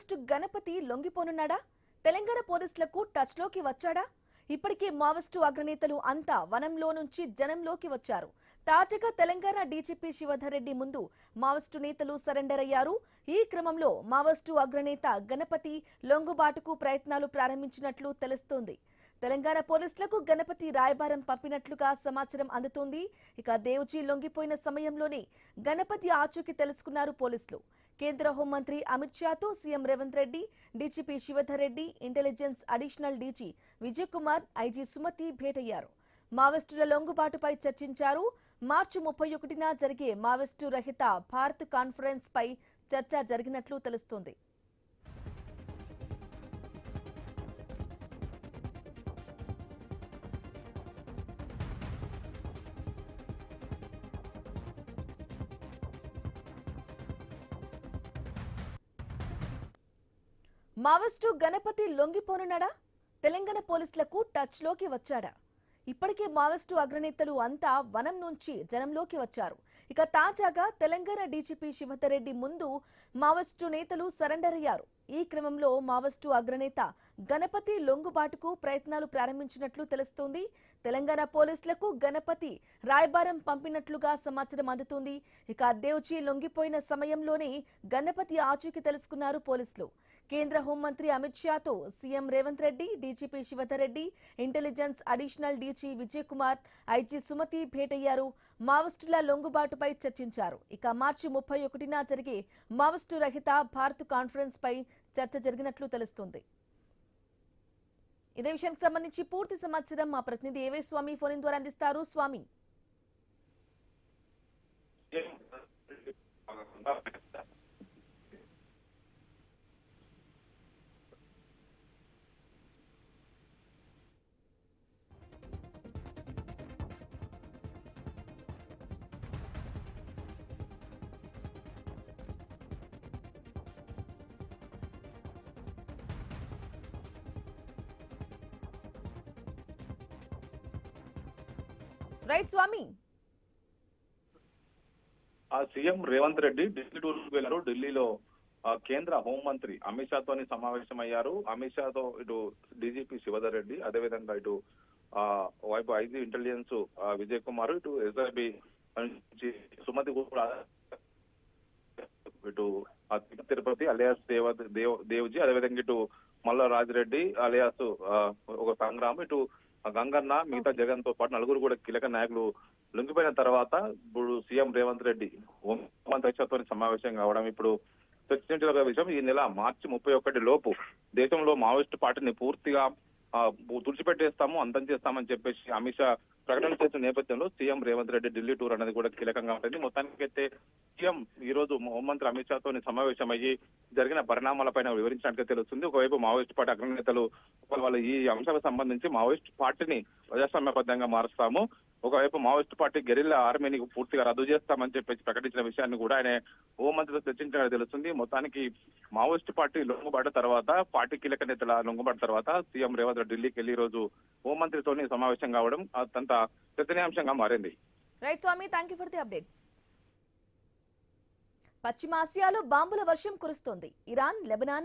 Maoist Ganapati లొంగిపోనున్నాడా? Telangana పోలీసులకు touch లోకి వచ్చాడా? ఇప్పటికే మావోయిస్టు అగ్రనేతలు అంతా వనంలో నుంచి జనంలోకి వచ్చారు. తాజాగా తెలంగాణ డీజీపీ శివధర్ రెడ్డి ముందు మావోయిస్టు నేతలు సరెండర్ అయ్యారు. ఈ క్రమంలో మావోయిస్టు అగ్రనేత గణపతి లొంగుబాటుకు ప్రయత్నాలు ప్రారంభించినట్లు తెలుస్తోంది. తెలంగాణ పోలీసులకు గణపతి రాయబారం పంపినట్లుగా సమాచారం అందుతోంది. ఇక దేవుజీ లొంగిపోయిన సమయంలోనే గణపతి ఆచూకీ తెలుసుకున్నారు పోలీసులు. కేంద్ర హోంమంత్రి అమిత్ షాతో CM Revanth Reddy, DGP Shivadhar Reddy, intelligence additional DG Vijay Kumar, IG Sumathi భేటయ్యారు. మావోయిస్టుల లొంగుబాటుపై చర్చించారు. మార్చి 31న జరిగే మావోయిస్టు రహిత భారత్ కాన్ఫరెన్స్ పై చర్చ జరిగినట్లు తెలుస్తోంది. మావోయిస్టు గణపతి లొంగిపోనున్నాడా? తెలంగాణ పోలీసులకు టచ్ లోకి వచ్చాడా? ఇప్పటికే మావోయిస్టు అగ్రనేతలు అంతా వనం నుంచి జనంలోకి వచ్చారు. ఇక తాజాగా తెలంగాణ డీజీపీ శివధర్ రెడ్డి ముందు మావోయిస్టు నేతలు సరెండర్ అయ్యారు. ఈ క్రమంలో మావోయిస్టు అగ్రనేత గణపతి లొంగుబాటుకు ప్రయత్నాలు ప్రారంభించినట్లు తెలుస్తోంది. తెలంగాణ పోలీసులకు గణపతి రాయబారం పంపినట్లుగా సమాచారం అందుతుంది. ఇక దేవుజీ లొంగిపోయిన సమయంలోనే గణపతి ఆచూకీ తెలుసుకున్నారు పోలీసులు. కేంద్ర హోంమంత్రి అమిత్ షాతో CM Revanth Reddy, DGP Shivadhar Reddy, intelligence additional DG Vijay Kumar, IG Sumathi భేటయ్యారు. మావోయిస్టుల లొంగుబాటుపై చర్చించారు. ఇక మార్చి 31న జరిగే మావోయిస్టు రహిత భారత్ కాన్ఫరెన్స్ పై చర్చ జరిగినట్లు తెలుస్తోంది. ఇదే విషయానికి సంబంధించి పూర్తి సమాచారం మా ప్రతినిధి ఏవై స్వామి ఫోన్ ద్వారా అందిస్తారు. స్వామి, రైట్ స్వామి. సీఎం రేవంత్ రెడ్డి ఢిల్లీ టూర్కి వెళ్లారు. ఢిల్లీలో కేంద్ర హోంమంత్రి అమిత్ షాతోని సమావేశమయ్యారు. అమిత్ షాతో ఇటు డీజీపీ శివధర్ రెడ్డి, అదేవిధంగా ఇటు వైపు ఐజీ ఇంటెలిజెన్స్ విజయ్ కుమార్, ఇటు ఎస్ఐబి నుంచి సుమతి కూడా, ఇటు తిరుపతి అలియాస్ దేవ్జీ, అదేవిధంగా ఇటు మల్ల రాజిరెడ్డి అలియాస్ ఒక సంగ్రామ్, ఇటు గంగన్న, మిగతా జగన్ తో పాటు నలుగురు కూడా కీలక నాయకులు లొంగిపోయిన తర్వాత ఇప్పుడు సీఎం రేవంత్ రెడ్డి హోంమంత్రితో సమావేశం కావడం ఇప్పుడు చర్చించిన విషయం. ఈ నెల మార్చి 31 లోపు దేశంలో మావోయిస్టు పార్టీని పూర్తిగా తుడిచిపెట్టేస్తాము, అంతం చేస్తామని చెప్పేసి అమిత్ షా ప్రకటన చేసిన నేపథ్యంలో సీఎం రేవంత్ రెడ్డి ఢిల్లీ టూర్ అనేది కూడా కీలకంగా ఉంటుంది. మొత్తానికైతే సీఎం ఈ రోజు హోంమంత్రి అమిత్ షాతో సమావేశమయ్యి జరిగిన పరిణామాలపైన వివరించినట్టుగా తెలుస్తుంది. ఒకవైపు మావోయిస్టు పార్టీ అగ్రనేతలు వాళ్ళు ఈ అంశాలకు సంబంధించి మావోయిస్టు పార్టీని ప్రజాస్వామ్యబద్ధంగా మారుస్తాము, ఒకవైపు మావోయిస్టు పార్టీ గెరిల్లా ఆర్మీని పూర్తిగా రద్దు చేస్తామని చెప్పేసి ప్రకటించిన విషయాన్ని కూడా ఆయన హోంమంత్రితో చర్చించినట్టు తెలుస్తుంది. మొత్తానికి మావోయిస్టు పార్టీ లొంగుబాటు తర్వాత, పార్టీ కీలక నేతల లొంగుబాటు తర్వాత సీఎం రేవంత్ రెడ్డి ఢిల్లీకి వెళ్లి ఈ రోజు హోంమంత్రితో సమావేశం కావడం అత్యంత చర్చనీయాంశంగా మారింది. Right Swami, thank you for the updates. పశ్చిమాసియాలో బాంబుల వర్షం కురుస్తోంది. Iran, Lebanon